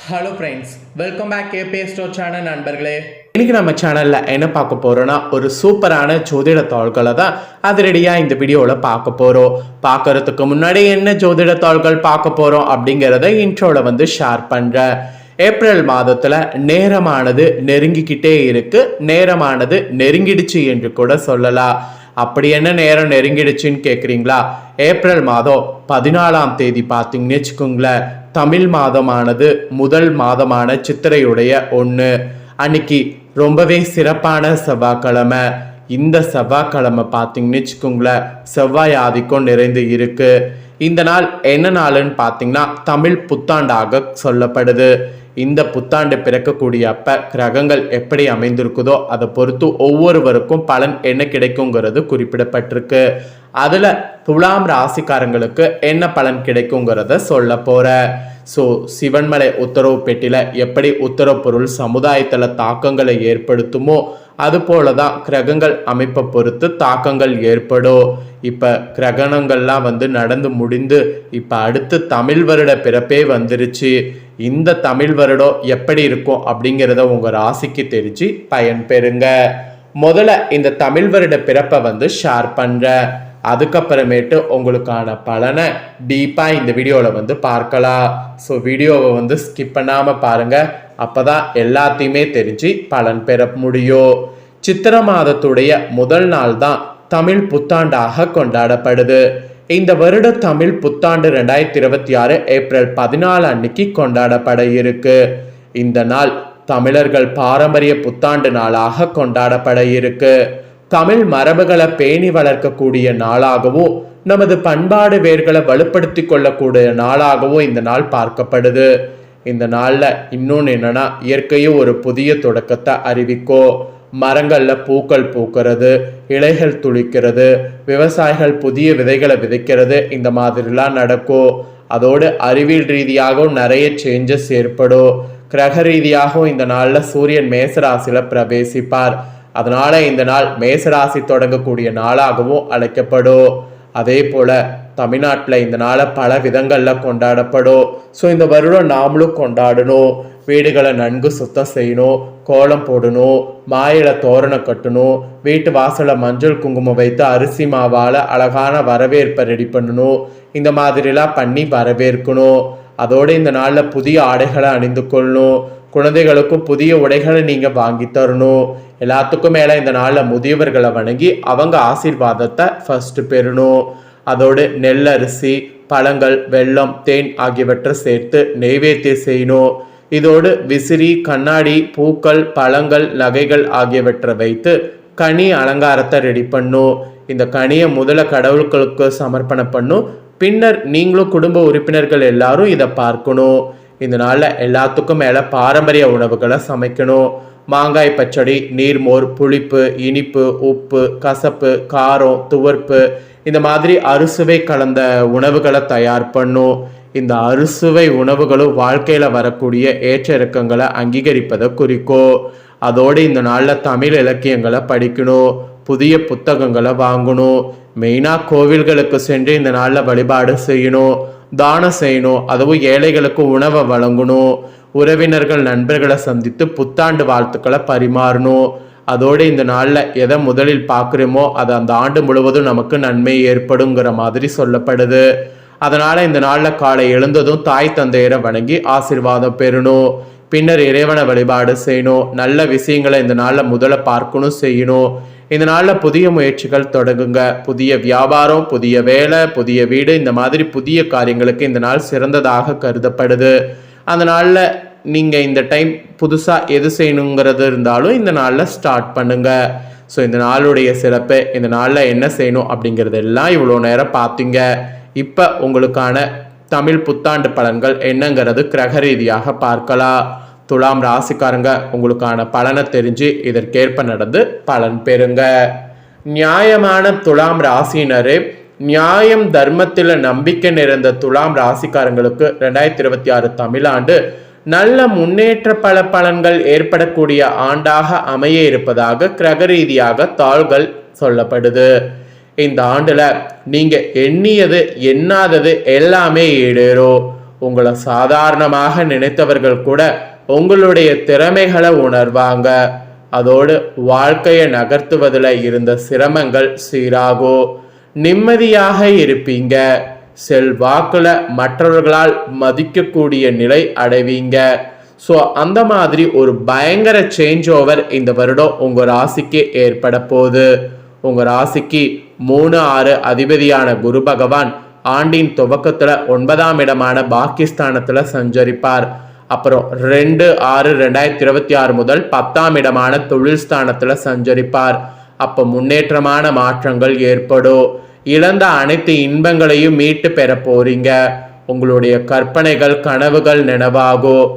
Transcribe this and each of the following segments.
Hello friends, welcome back கேபே store channel நண்பர்களே. இன்னைக்கு நம்ம சேனல்ல என்ன பார்க்க போறோம்னா ஒரு சூப்பரான ஜோதிட தாள்களை தான் அதிரடியாக இந்த வீடியோவில் பார்க்க போகிறோம். பார்க்கறதுக்கு முன்னாடி என்ன ஜோதிட தாள்கள் பார்க்க போகிறோம் அப்படிங்கிறத இன்ட்ரோவில் ஷேர் பண்ணுறேன். ஏப்ரல் மாதத்தில் நேரமானது நெருங்கிக்கிட்டே இருக்கு, நேரமானது நெருங்கிடுச்சு என்று கூட சொல்லலாம். அப்படி என்ன நேரம் நெருங்கிடுச்சுன்னு கேட்குறீங்களா? ஏப்ரல் மாதம் 14ஆம் தேதி பார்த்தீங்கன்னு வச்சுக்கோங்களேன், தமிழ் மாதமானது முதல் மாதமான சித்திரையுடைய 1 அன்னைக்கு ரொம்பவே சிறப்பான செவ்வாய்க்கிழமை. இந்த செவ்வாய்க்கிழமை பார்த்தீங்கன்னு வச்சுக்கோங்களேன், செவ்வாய் ஆதிக்கம் நிறைந்து இருக்கு. இந்த நாள் என்ன நாளுன்னு பார்த்தீங்கன்னா தமிழ் புத்தாண்டாக சொல்லப்படுது. இந்த புத்தாண்டு பிறக்கக்கூடிய அப்ப கிரகங்கள் எப்படி அமைந்திருக்குதோ அதை பொறுத்து ஒவ்வொருவருக்கும் பலன் என்ன கிடைக்குங்கிறது குறிப்பிடப்பட்டிருக்கு. அதுல துலாம் ராசிக்காரங்களுக்கு என்ன பலன் கிடைக்குங்கிறத சொல்ல போற. ஸோ சிவன்மலை உத்தரவு பெட்டியில எப்படி உத்தரவு பொருள் சமுதாயத்தில் தாக்கங்களை ஏற்படுத்துமோ அது போலதான் கிரகங்கள் அமைப்பை பொறுத்து தாக்கங்கள் ஏற்படும். இப்ப கிரகணங்கள்லாம் நடந்து முடிந்து இப்ப அடுத்து தமிழ் வருட பிறப்பே வந்துருச்சு. இந்த தமிழ் வருடம் எப்படி இருக்கும் அப்படிங்கிறத உங்க ராசிக்கு தெரிஞ்சு பயன் பெறுங்க. முதல்ல இந்த தமிழ் வருட பிறப்பை ஷேர் பண்ற. அதுக்கப்புறமேட்டு உங்களுக்கான பலனை டீப்பாக இந்த வீடியோவில் பார்க்கலாம். ஸோ வீடியோவை ஸ்கிப் பண்ணாமல் பாருங்கள், அப்போ தான் எல்லாத்தையுமே தெரிஞ்சு பலன் பெற முடியும். சித்திர மாதத்துடைய முதல் நாள் தான் தமிழ் புத்தாண்டாக கொண்டாடப்படுது. இந்த வருட தமிழ் புத்தாண்டு 2026 ஏப்ரல் 14 அன்னைக்கு கொண்டாடப்பட இருக்கு. இந்த நாள் தமிழர்கள் பாரம்பரிய புத்தாண்டு நாளாக கொண்டாடப்பட இருக்கு. தமிழ் மரபுகளை பேணி வளர்க்கக்கூடிய நாளாகவும் நமது பண்பாடு வேர்களை வலுப்படுத்தி கொள்ளக்கூடிய நாளாகவும் இந்த நாள் பார்க்கப்படுது. இந்த நாளில் இன்னொன்று என்னன்னா, இயற்கையும் ஒரு புதிய தொடக்கத்தை அறிவிக்கும். மரங்கள்ல பூக்கள் பூக்கிறது, இலைகள் துளிக்கிறது, விவசாயிகள் புதிய விதைகளை விதைக்கிறது, இந்த மாதிரிலாம் நடக்கும். அதோடு அறிவியல் ரீதியாகவும் நிறைய சேஞ்சஸ் ஏற்படும். கிரக ரீதியாகவும் இந்த நாளில் சூரியன் மேசராசியில பிரவேசிப்பார். அதனால இந்த நாள் மேசராசி தொடங்கக்கூடிய நாளாகவும் அழைக்கப்படும். அதே போல தமிழ்நாட்டில் இந்த நாளை பல விதங்களில் கொண்டாடப்படும். ஸோ இந்த வருடம் நாமளும் கொண்டாடணும். வீடுகளை நன்கு சுத்தம் செய்யணும், கோலம் போடணும், மாயில தோரணம் கட்டணும், வீட்டு வாசலை மஞ்சள் குங்குமம் வைத்து அரிசி மாவால் அழகான வரவேற்பை ரெடி பண்ணணும். இந்த மாதிரிலாம் பண்ணி வரவேற்கணும். அதோடு இந்த நாளில் புதிய ஆடைகளை அணிந்து கொள்ளணும். குழந்தைகளுக்கும் புதிய உடைகளை நீங்கள் வாங்கி தரணும். எல்லாத்துக்கும் மேலே இந்த நாளில் முதியவர்களை வணங்கி அவங்க ஆசீர்வாதத்தை ஃபர்ஸ்ட் பெறணும். அதோடு நெல்லரிசி, பழங்கள், வெல்லம், தேன் ஆகியவற்றை சேர்த்து நெய்வேத்தியம் செய்யணும். இதோடு விசிறி, கண்ணாடி, பூக்கள், பழங்கள், நகைகள் ஆகியவற்றை வைத்து கனி அலங்காரத்தை ரெடி பண்ணும். இந்த கனியை முதல்ல கடவுள்களுக்கு சமர்ப்பணம் பண்ணும். பின்னர் நீங்களும் குடும்ப உறுப்பினர்கள் எல்லாரும் இதை பார்க்கணும். இந்த நாளில் எல்லாத்துக்கும் மேலே பாரம்பரிய உணவுகளை சமைக்கணும். மாங்காய் பச்சடி, நீர்மோர், புளிப்பு, இனிப்பு, உப்பு, கசப்பு, காரம், துவர்ப்பு, இந்த மாதிரி அறுசுவை கலந்த உணவுகளை தயார் பண்ணும். இந்த அறுசுவை உணவுகளும் வாழ்க்கையில் வரக்கூடிய ஏற்ற இறக்கங்களை அங்கீகரிப்பதை குறிக்கும். அதோடு இந்த நாளில் தமிழ் இலக்கியங்களை படிக்கணும், புதிய புத்தகங்களை வாங்கணும். மெயினாக கோவில்களுக்கு சென்று இந்த நாளில் வழிபாடு செய்யணும், தானம் செய்யணும். அதுவும் ஏழைகளுக்கு உணவை வழங்கணும். உறவினர்கள், நண்பர்களை சந்தித்து புத்தாண்டு வாழ்த்துக்களை பரிமாறணும். அதோடு இந்த நாளில் எதை முதலில் பார்க்குறோமோ அது அந்த ஆண்டு முழுவதும் நமக்கு நன்மை ஏற்படுங்கிற மாதிரி சொல்லப்படுது. அதனால் இந்த நாளில் காலை எழுந்ததும் தாய் தந்தையரை வணங்கி ஆசீர்வாதம் பெறணும். பின்னர் இறைவனை வழிபாடு செய்யணும். நல்ல விஷயங்களை இந்த நாளில் முதல்ல பார்க்கணும், செய்யணும். இந்த நாளில் புதிய முயற்சிகள் தொடங்குங்க. புதிய வியாபாரம், புதிய வேலை, புதிய வீடு, இந்த மாதிரி புதிய காரியங்களுக்கு இந்த நாள் சிறந்ததாக கருதப்படுது. அந்த நாளில் நீங்கள் இந்த டைம் புதுசாக எது செய்யணுங்கிறது இருந்தாலும் இந்த நாளில் ஸ்டார்ட் பண்ணுங்க. ஸோ இந்த நாளுடைய சிறப்பு, இந்த நாளில் என்ன செய்யணும் அப்படிங்கிறது எல்லாம் இவ்வளோ நேரம் பார்த்தீங்க. இப்போ உங்களுக்கான தமிழ் புத்தாண்டு பலன்கள் என்னங்கிறது கிரக ரீதியாக பார்க்கலாம். துலாம் ராசிக்காரங்க உங்களுக்கான பலனை தெரிஞ்சு இதற்கேற்ப நடந்து பலன் பெறுங்க. நியாயமான துலாம் ராசியினரே, நியாயம் தர்மத்தில் நம்பிக்கை நிறைந்த துலாம் ராசிக்காரங்களுக்கு 2026 தமிழாண்டு நல்ல முன்னேற்ற பல பலன்கள் ஏற்படக்கூடிய ஆண்டாக அமைய இருப்பதாக கிரக ரீதியாக தாள்கள் சொல்லப்படுது. இந்த ஆண்டுல நீங்க எண்ணியது எண்ணாதது எல்லாமே ஈடேறும். உங்களை சாதாரணமாக நினைத்தவர்கள் கூட உங்களுடைய திறமைகளை உணர்வாங்க. அதோடு வாழ்க்கையை நகர்த்துவதில் இருந்த சிரமங்கள் சீராகும். நிம்மதியாக இருப்பீங்க. செல்வாக்குல மற்றவர்களால் மதிக்கக்கூடிய நிலை அடைவீங்க. ஸோ அந்த மாதிரி ஒரு பயங்கர சேஞ்ச் ஓவர் இந்த வருடம் உங்கள் ராசிக்கு ஏற்பட போகுது. உங்கள் ராசிக்கு 3-6 அதிபதியான குரு பகவான் ஆண்டின் துவக்கத்தில் 9ஆம் இடமான பாக்கியஸ்தானத்தில் சஞ்சரிப்பார். அப்புறம் 2-6-2026 முதல் 10ஆம் இடமான தொழில் ஸ்தானத்தில் சஞ்சரிப்பார். அப்போ முன்னேற்றமான மாற்றங்கள் ஏற்படும். இழந்த அனைத்து இன்பங்களையும் மீட்டு பெற போறீங்க. உங்களுடைய கற்பனைகள் கனவுகள் நினைவாகும்.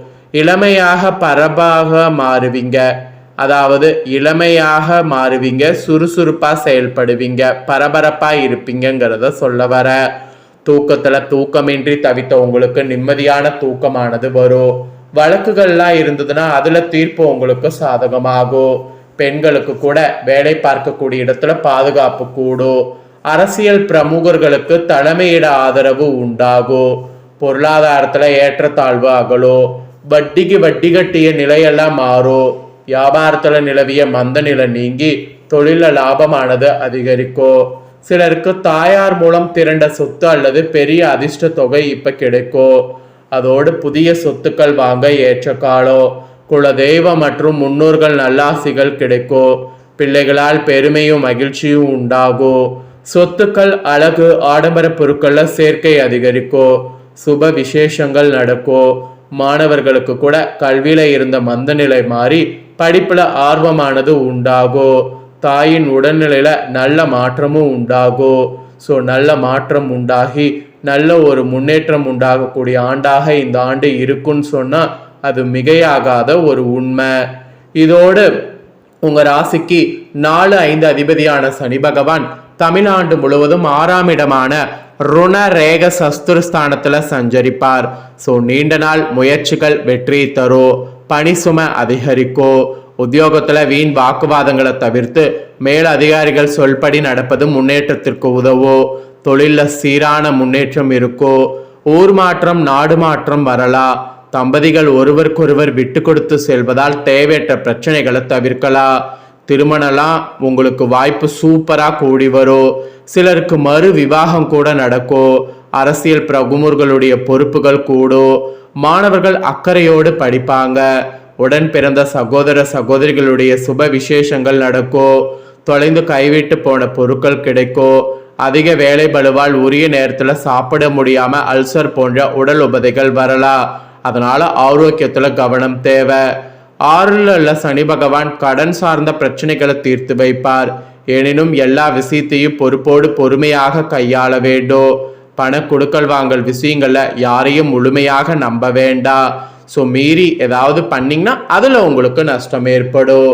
இளமையாக பரபாக மாறுவீங்க. அதாவது இளமையாக மாறுவீங்க, சுறுசுறுப்பா செயல்படுவீங்க, பரபரப்பா இருப்பீங்கிறத சொல்ல வர. தூக்கத்துல தூக்கமின்றி தவித்த உங்களுக்கு நிம்மதியான தூக்கமானது வரும். வழக்குகள்லாம் இருந்ததுன்னா அதுல தீர்ப்பு உங்களுக்கு சாதகமாகும். பெண்களுக்கு கூட வேலை பார்க்கக்கூடிய இடத்துல பாதுகாப்பு கூடும். அரசியல் பிரமுகர்களுக்கு தலைமையிட ஆதரவு உண்டாகும். பொருளாதாரத்துல ஏற்றத்தாழ்வு அகலும். வட்டிக்கு வட்டி கட்டிய நிலையெல்லாம் மாறும். வியாபாரத்துல நிலவிய மந்த நிலை நீங்கி தொழில லாபமானது அதிகரிக்கும். சிலருக்கு தாயார் மூலம் திரண்ட சொத்து அல்லது பெரிய அதிர்ஷ்ட தொகை இப்ப கிடைக்கும். அதோடு புதிய சொத்துக்கள் வாங்க ஏற்ற காலம். குலதெய்வம் மற்றும் முன்னோர்கள் நல்லாசிகள் கிடைக்கும். பிள்ளைகளால் பெருமையும் மகிழ்ச்சியும் உண்டாகும். சொத்துக்கள் அழகு ஆடம்பர பொருட்கள்ல சேர்க்கை அதிகரிக்கும். சுப விசேஷங்கள் நடக்கும். மாணவர்களுக்கு கூட கல்வியில இருந்த மந்த நிலை மாறி படிப்புல ஆர்வமானது உண்டாகும். தாயின் உடல்நிலையில நல்ல மாற்றமும் உண்டாகும். ஸோ நல்ல மாற்றம் உண்டாகி நல்ல ஒரு முன்னேற்றம் உண்டாகக்கூடிய ஆண்டாக இந்த ஆண்டு இருக்குன்னு சொன்னா அது மிகையாகாத ஒரு உண்மை. இதோடு உங்க ராசிக்கு 4-5 அதிபதியான சனி பகவான் தமிழ்நாடு முழுவதும் 6ஆம் இடமான ருண ரேக சஸ்திரஸ்தானத்துல சஞ்சரிப்பார். ஸோ நீண்ட நாள் முயற்சிகள் வெற்றி தரும். பணி சுமை அதிகரிக்கும். உத்தியோகத்துல வீண் வாக்குவாதங்களை தவிர்த்து மேல் அதிகாரிகள் சொல்படி நடப்பது முன்னேற்றத்திற்கு உதவும். தொழில சீரான முன்னேற்றம் இருக்கும். ஊர் மாற்றம் நாடு மாற்றம் வரலாம். தம்பதிகள் ஒருவருக்கொருவர் விட்டு கொடுத்து செல்வதால் தேவையற்ற பிரச்சனைகளை தவிர்க்கலாம். திருமணம்லாம் உங்களுக்கு வாய்ப்பு சூப்பரா கூடி வரும். சிலருக்கு மறு விவாகம் கூட நடக்கும். அரசியல் பிரமுகர்களுடைய பொறுப்புகள் கூடும். மாணவர்கள் அக்கறையோடு படிப்பாங்க. உடன் பிறந்த சகோதர சகோதரிகளுடைய சுப விசேஷங்கள் நடக்கும். தொலைந்து கைவிட்டு போன பொருட்கள் கிடைக்கும். அதிக வேலை பளுவால் உரிய நேரத்துல சாப்பிட முடியாம அல்சர் போன்ற உடல் உபதைகள் வரலாம். அதனால ஆரோக்கியத்துல கவனம் தேவை. 6ல் சனி பகவான் கடன் சார்ந்த பிரச்சனைகளை தீர்த்து வைப்பார். எனினும் எல்லா விஷயத்தையும் பொறுப்போடு பொறுமையாக கையாள வேண்டும். பண கொடுக்கல் வாங்கல் விஷயங்கள்ல யாரையும் முழுமையாக நம்ப வேண்டாம். ஸோ மீறி ஏதாவது பண்ணிங்கன்னா அதில் உங்களுக்கு நஷ்டம் ஏற்படும்.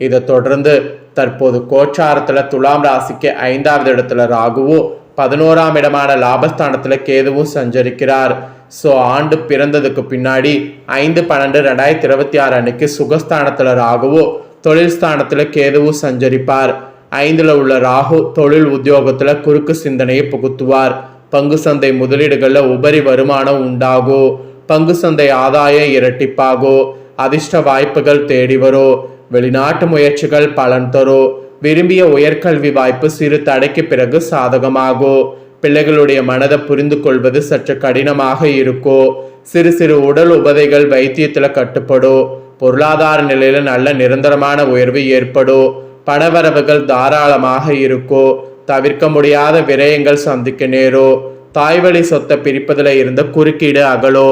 இதை தொடர்ந்து தற்போது கோச்சாரத்தில் துலாம் ராசிக்கு 5ஆவது இடத்துல ராகுவும் 11ஆம் இடமான லாபஸ்தானத்தில் கேதுவும் சஞ்சரிக்கிறார். ஸோ ஆண்டு பிறந்ததுக்கு பின்னாடி 5/12/2026 அன்னைக்கு சுகஸ்தானத்தில் ராகுவும் தொழில் ஸ்தானத்தில் கேதுவும் சஞ்சரிப்பார். 5ல் உள்ள ராகு தொழில் உத்தியோகத்தில் குறுக்கு சிந்தனையை புகுத்துவார். பங்கு சந்தை முதலீடுகளில் உபரி வருமானம் உண்டாகும். பங்கு சந்தை ஆதாயம் இரட்டிப்பாகும். அதிர்ஷ்ட வாய்ப்புகள் தேடி வரும். வெளிநாட்டு முயற்சிகள் பலன் தரும். விரும்பிய உயர்கல்வி வாய்ப்பு சிறு தடைக்கு பிறகு சாதகமாகும். பிள்ளைகளுடைய மனதை புரிந்து கொள்வது சற்று கடினமாக இருக்கும். சிறு சிறு உடல் உபதைகள் வைத்தியத்தில் கட்டுப்படும். பொருளாதார நிலையில நல்ல நிரந்தரமான உயர்வு ஏற்படும். பணவரவுகள் தாராளமாக இருக்கும். தவிர்க்க முடியாத விரயங்கள் சந்திக்க நேரும். தாய்வழி சொத்தை பிரிப்பதில் இருந்த குறுக்கீடு அகலோ.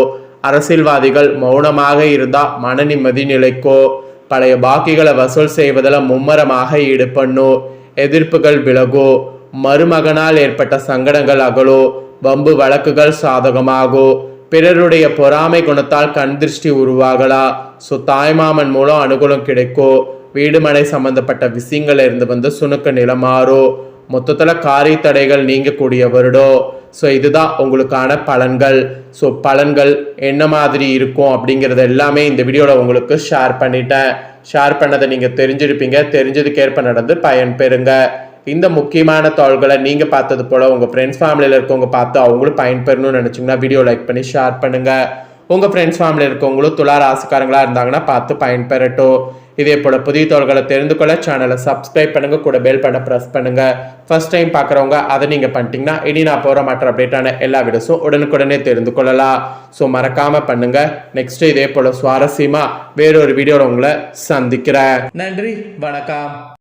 அரசியல்வாதிகள் மௌனமாக இருந்தா மன நிம்மதி நிலைக்கோ. பழைய பாக்கிகளை வசூல் செய்வதில் மும்மரமாக ஈடுபண்ணும். எதிர்ப்புகள் விலகோ. மருமகனால் ஏற்பட்ட சங்கடங்கள் அகலோ. வம்பு வழக்குகள் சாதகமாகும். பிறருடைய பொறாமை குணத்தால் கண் திருஷ்டி உருவாகலா. ஸோ தாய்மாமன் மூலம் அனுகூலம் கிடைக்கும். வீடுமனை சம்பந்தப்பட்ட விஷயங்கள்ல இருந்து வந்து சுணுக்க நிலமாறும். மொத்தத்தில் காரிய தடைகள் நீங்கக்கூடிய வருடம். ஸோ இதுதான் உங்களுக்கான பலன்கள். ஸோ பலன்கள் என்ன மாதிரி இருக்கும் அப்படிங்கிறது எல்லாமே இந்த வீடியோவில் உங்களுக்கு ஷேர் பண்ணிட்டேன். ஷேர் பண்ணதை நீங்கள் தெரிஞ்சிருப்பீங்க. தெரிஞ்சதுக்கேற்ப நடந்து பயன் பெறுங்க. இந்த முக்கியமான தாள்களை நீங்க பார்த்தது போல உங்க ஃப்ரெண்ட்ஸ் ஃபேமிலியில இருக்கவங்க பார்த்து அவங்களும் பயன்பெறணும்னு நினைச்சீங்கன்னா வீடியோ லைக் பண்ணி ஷேர் பண்ணுங்க. உங்க ஃப்ரெண்ட்ஸ் ஃபேமிலியில் இருக்கவங்களும் துலா ராசிக்காரங்களா இருந்தாங்கன்னா பார்த்து பயன்பெறட்டும். இதே போல புதிய தாள்களை தெரிந்து கொள்ள சேனலை சப்ஸ்கிரைப் பண்ணுங்க, கூட பெல் பண்ண பிரஸ் பண்ணுங்க. ஃபர்ஸ்ட் டைம் பார்க்குறவங்க அதை நீங்க பண்ணிட்டீங்கன்னா இனி நான் போற மற்ற அப்டேட்டான எல்லா வீடியோஸும் உடனுக்குடனே தெரிந்து கொள்ளலாம். ஸோ மறக்காம பண்ணுங்க. நெக்ஸ்ட் இதே போல சுவாரஸ்யமா வேறொரு வீடியோவில் உங்களை சந்திக்கிறேன். நன்றி, வணக்கம்.